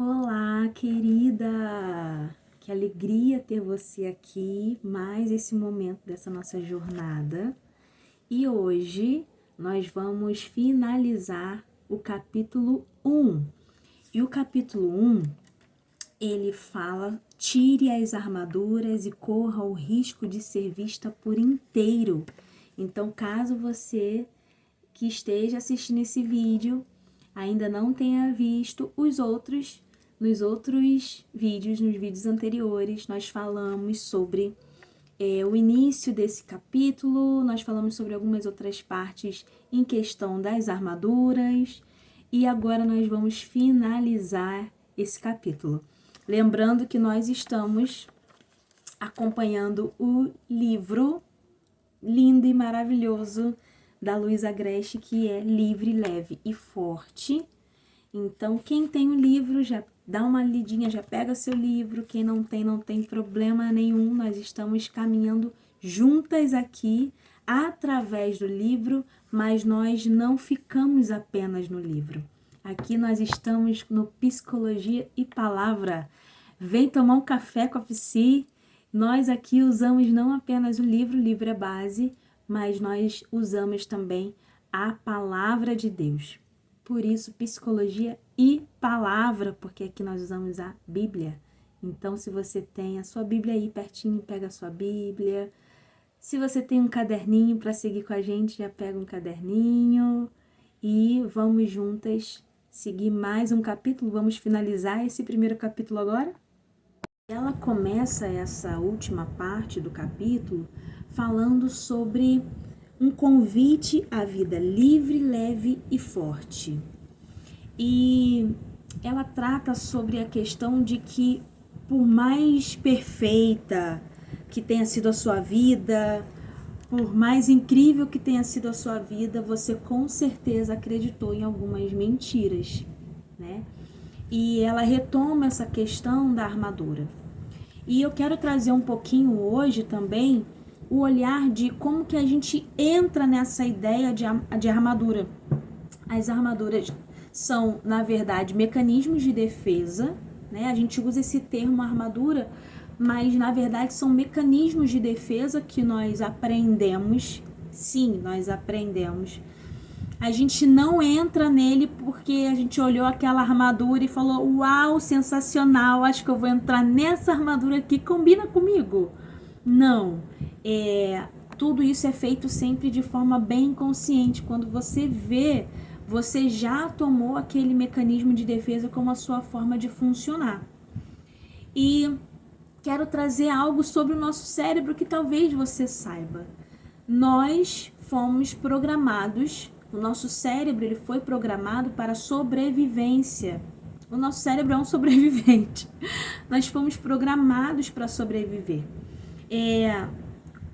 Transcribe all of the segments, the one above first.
Olá, querida! Que alegria ter você aqui, mais esse momento dessa nossa jornada. E hoje nós vamos finalizar o capítulo 1. E o capítulo 1, ele fala: tire as armaduras e corra o risco de ser vista por inteiro. Então, caso você que esteja assistindo esse vídeo ainda não tenha visto nos outros vídeos, nos vídeos anteriores, nós falamos sobre o início desse capítulo, nós falamos sobre algumas outras partes em questão das armaduras, e agora nós vamos finalizar esse capítulo. Lembrando que nós estamos acompanhando o livro lindo e maravilhoso da Luiz Agreste, que é Livre, Leve e Forte. Então, quem tem o livro, já dá uma lidinha, já pega seu livro. Quem não tem, não tem problema nenhum. Nós estamos caminhando juntas aqui através do livro, mas nós não ficamos apenas no livro. Aqui nós estamos no Psicologia e Palavra. Vem tomar um café com a Psi. Nós aqui usamos não apenas o livro é base, mas nós usamos também a palavra de Deus. Por isso, psicologia e palavra, porque aqui nós usamos a Bíblia. Então, se você tem a sua Bíblia aí pertinho, pega a sua Bíblia. Se você tem um caderninho para seguir com a gente, já pega um caderninho. E vamos juntas seguir mais um capítulo. Vamos finalizar esse primeiro capítulo agora. Ela começa essa última parte do capítulo falando sobre um convite à vida livre, leve e forte. E ela trata sobre a questão de que, por mais perfeita que tenha sido a sua vida, por mais incrível que tenha sido a sua vida, você com certeza acreditou em algumas mentiras, né? E ela retoma essa questão da armadura. E eu quero trazer um pouquinho hoje também o olhar de como que a gente entra nessa ideia de armadura. As armaduras são, na verdade, mecanismos de defesa, né? A gente usa esse termo armadura, mas na verdade são mecanismos de defesa que nós aprendemos. Sim, nós aprendemos. A gente não entra nele porque a gente olhou aquela armadura e falou: uau, sensacional, acho que eu vou entrar nessa armadura aqui, combina comigo. Não, tudo isso é feito sempre de forma bem consciente. Quando você vê, você já tomou aquele mecanismo de defesa como a sua forma de funcionar. E quero trazer algo sobre o nosso cérebro que talvez você saiba. Nós fomos programados, o nosso cérebro ele foi programado para sobrevivência. O nosso cérebro é um sobrevivente. Nós fomos programados para sobreviver.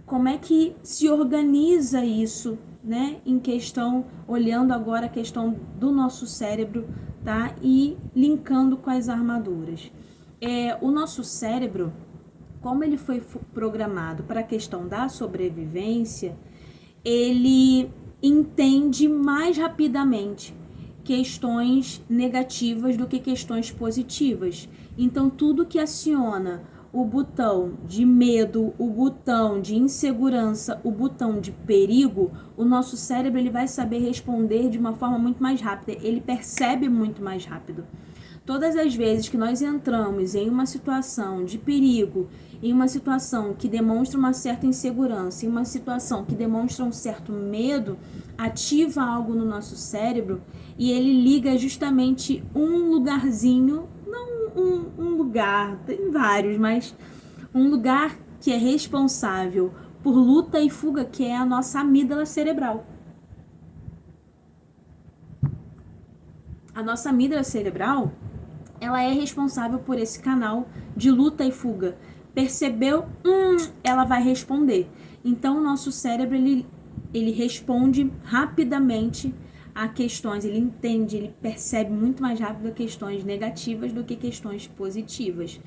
Como é que se organiza isso, né? Em questão, olhando agora a questão do nosso cérebro, tá? E linkando com as armaduras. O nosso cérebro, como ele foi programado para a questão da sobrevivência, ele entende mais rapidamente questões negativas do que questões positivas. Então, tudo que aciona o botão de medo, o botão de insegurança, o botão de perigo, o nosso cérebro ele vai saber responder de uma forma muito mais rápida, ele percebe muito mais rápido. Todas as vezes que nós entramos em uma situação de perigo, em uma situação que demonstra uma certa insegurança, em uma situação que demonstra um certo medo, ativa algo no nosso cérebro e ele liga justamente um lugarzinho, não um lugar, tem vários, mas um lugar que é responsável por luta e fuga, que é a nossa amígdala cerebral. A nossa amígdala cerebral, ela é responsável por esse canal de luta e fuga. Percebeu? Ela vai responder. Então, o nosso cérebro, ele responde rapidamente a questões, ele entende, ele percebe muito mais rápido questões negativas do que questões positivas.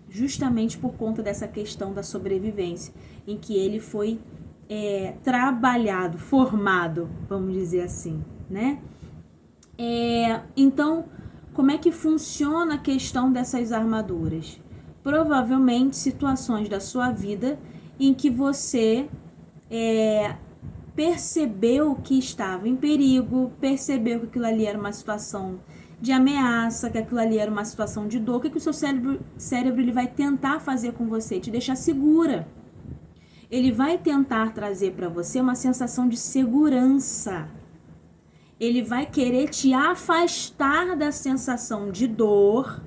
Justamente por conta dessa questão da sobrevivência, em que ele foi trabalhado, formado, vamos dizer assim, né? Então, Como é que funciona a questão dessas armaduras? Provavelmente situações da sua vida em que você percebeu que estava em perigo, percebeu que aquilo ali era uma situação de ameaça, que aquilo ali era uma situação de dor. O que o seu cérebro ele vai tentar fazer com você? Te deixar segura. Ele vai tentar trazer para você uma sensação de segurança. Ele vai querer te afastar da sensação de dor,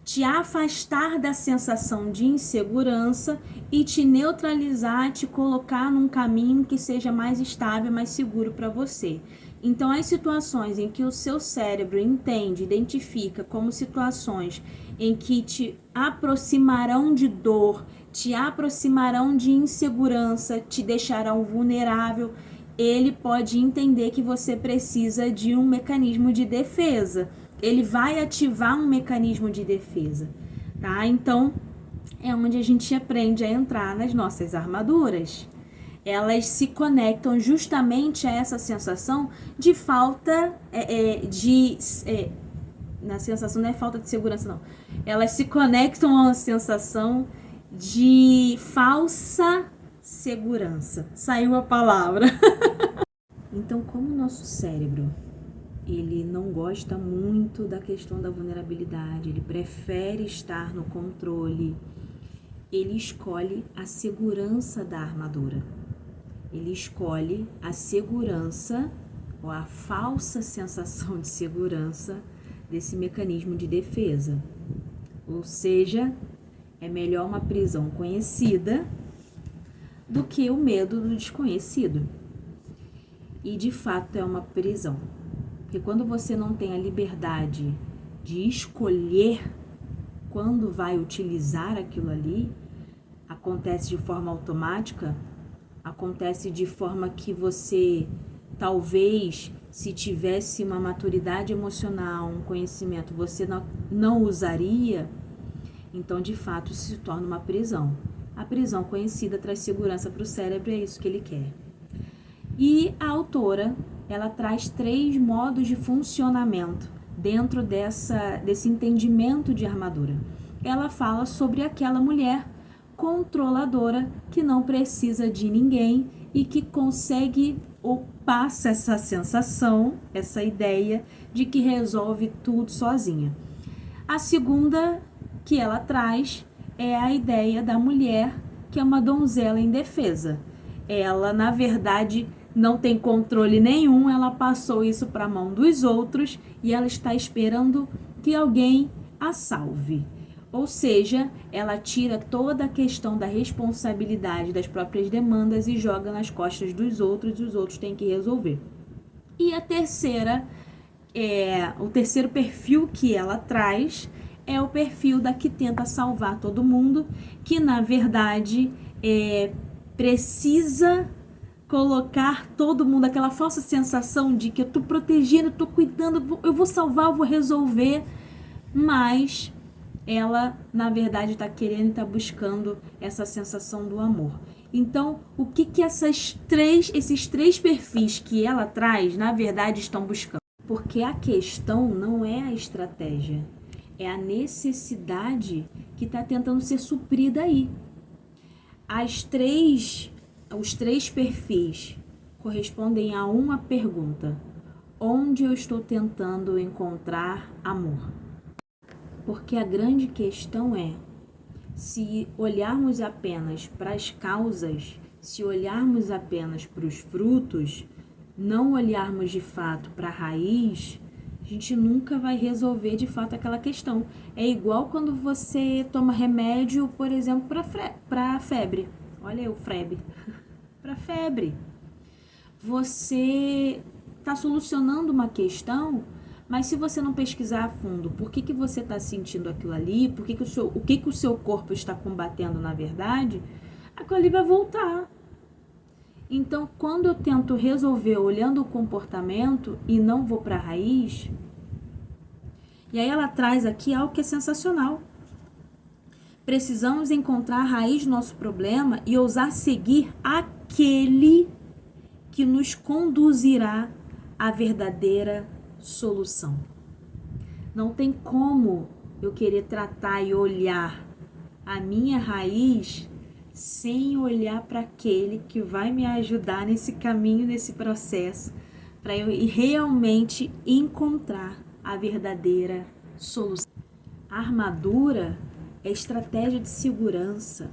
te afastar da sensação de insegurança e te neutralizar, te colocar num caminho que seja mais estável, mais seguro para você. Então, as situações em que o seu cérebro entende, identifica como situações em que te aproximarão de dor, te aproximarão de insegurança, te deixarão vulnerável, ele pode entender que você precisa de um mecanismo de defesa. Ele vai ativar um mecanismo de defesa, tá? Então, é onde a gente aprende a entrar nas nossas armaduras. Elas se conectam justamente a essa sensação de falta na sensação não é falta de segurança, não. Elas se conectam a uma sensação de falsa segurança. Saiu a palavra. Então, como o nosso cérebro ele não gosta muito da questão da vulnerabilidade, ele prefere estar no controle, ele escolhe a segurança da armadura. Ele escolhe a segurança ou a falsa sensação de segurança desse mecanismo de defesa. Ou seja, é melhor uma prisão conhecida do que o medo do desconhecido. E de fato é uma prisão. Porque quando você não tem a liberdade de escolher quando vai utilizar aquilo ali, acontece de forma automática, acontece de forma que você, talvez, se tivesse uma maturidade emocional, um conhecimento, você não usaria, então de fato se torna uma prisão. A prisão conhecida traz segurança para o cérebro, é isso que ele quer. E a autora, ela traz 3 modos de funcionamento dentro desse entendimento de armadura. Ela fala sobre aquela mulher controladora que não precisa de ninguém e que consegue ou passa essa sensação, essa ideia de que resolve tudo sozinha. A segunda que ela traz é a ideia da mulher que é uma donzela indefesa. Ela, na verdade, não tem controle nenhum, ela passou isso para a mão dos outros e ela está esperando que alguém a salve. Ou seja, ela tira toda a questão da responsabilidade das próprias demandas e joga nas costas dos outros e os outros têm que resolver. E a terceira, o terceiro perfil que ela traz é o perfil da que tenta salvar todo mundo, que na verdade precisa colocar todo mundo, aquela falsa sensação de que eu tô protegendo, eu tô cuidando, eu vou salvar, eu vou resolver, mas ela, na verdade, está querendo, está buscando essa sensação do amor. Então, o que esses três perfis que ela traz, na verdade, estão buscando? Porque a questão não é a estratégia, é a necessidade que está tentando ser suprida aí. Os 3 perfis correspondem a uma pergunta: onde eu estou tentando encontrar amor? Porque a grande questão é, se olharmos apenas para as causas, se olharmos apenas para os frutos, não olharmos de fato para a raiz, a gente nunca vai resolver de fato aquela questão. É igual quando você toma remédio, por exemplo, para febre. Olha aí o febre. Para febre. Você está solucionando uma questão, mas se você não pesquisar a fundo por que você está sentindo aquilo ali, o que o seu corpo está combatendo na verdade, aquilo ali vai voltar. Então, quando eu tento resolver olhando o comportamento e não vou para a raiz, e aí ela traz aqui algo que é sensacional. Precisamos encontrar a raiz do nosso problema e ousar seguir aquele que nos conduzirá à verdadeira solução. Não tem como eu querer tratar e olhar a minha raiz sem olhar para aquele que vai me ajudar nesse caminho, nesse processo, para eu realmente encontrar a verdadeira solução. A armadura é estratégia de segurança,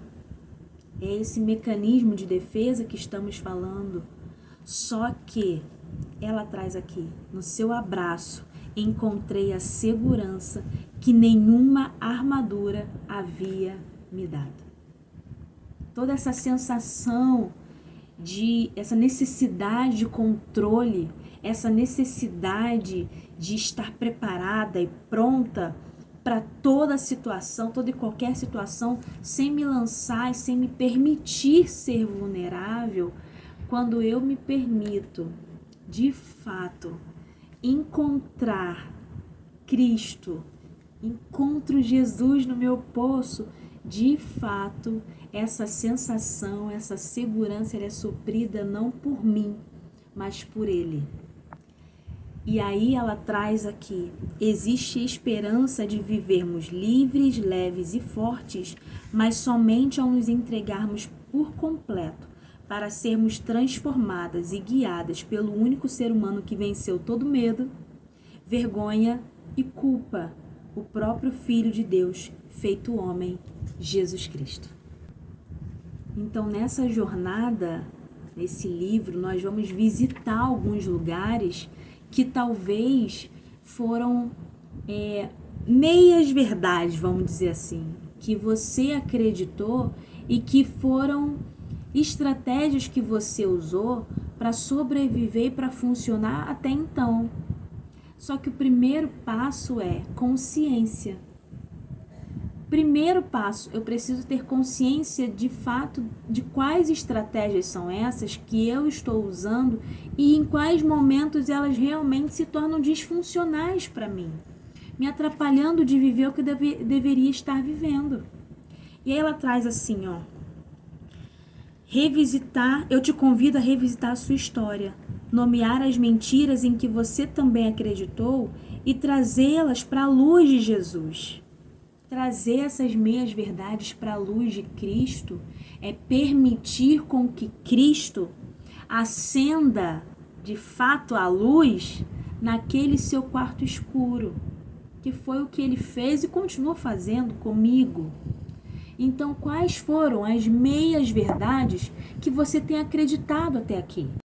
é esse mecanismo de defesa que estamos falando, só que ela traz aqui, no seu abraço, encontrei a segurança que nenhuma armadura havia me dado. Toda essa sensação essa necessidade de controle, essa necessidade de estar preparada e pronta para toda situação, toda e qualquer situação, sem me lançar e sem me permitir ser vulnerável, quando eu me permito, de fato, encontrar Cristo, encontro Jesus no meu poço, de fato, essa sensação, essa segurança, ela é suprida não por mim, mas por Ele. E aí ela traz aqui, existe esperança de vivermos livres, leves e fortes, mas somente ao nos entregarmos por completo, para sermos transformadas e guiadas pelo único ser humano que venceu todo medo, vergonha e culpa, o próprio Filho de Deus, feito homem, Jesus Cristo. Então, nessa jornada, nesse livro, nós vamos visitar alguns lugares que talvez foram meias verdades, vamos dizer assim, que você acreditou e que foram estratégias que você usou para sobreviver e para funcionar até então. Só que o primeiro passo é consciência. Primeiro passo, eu preciso ter consciência de fato de quais estratégias são essas que eu estou usando e em quais momentos elas realmente se tornam disfuncionais para mim, me atrapalhando de viver o que eu deveria estar vivendo. E aí ela traz assim, revisitar, eu te convido a revisitar a sua história, nomear as mentiras em que você também acreditou e trazê-las para a luz de Jesus. Trazer essas meias verdades para a luz de Cristo é permitir com que Cristo acenda de fato a luz naquele seu quarto escuro, que foi o que ele fez e continua fazendo comigo. Então, quais foram as meias verdades que você tem acreditado até aqui?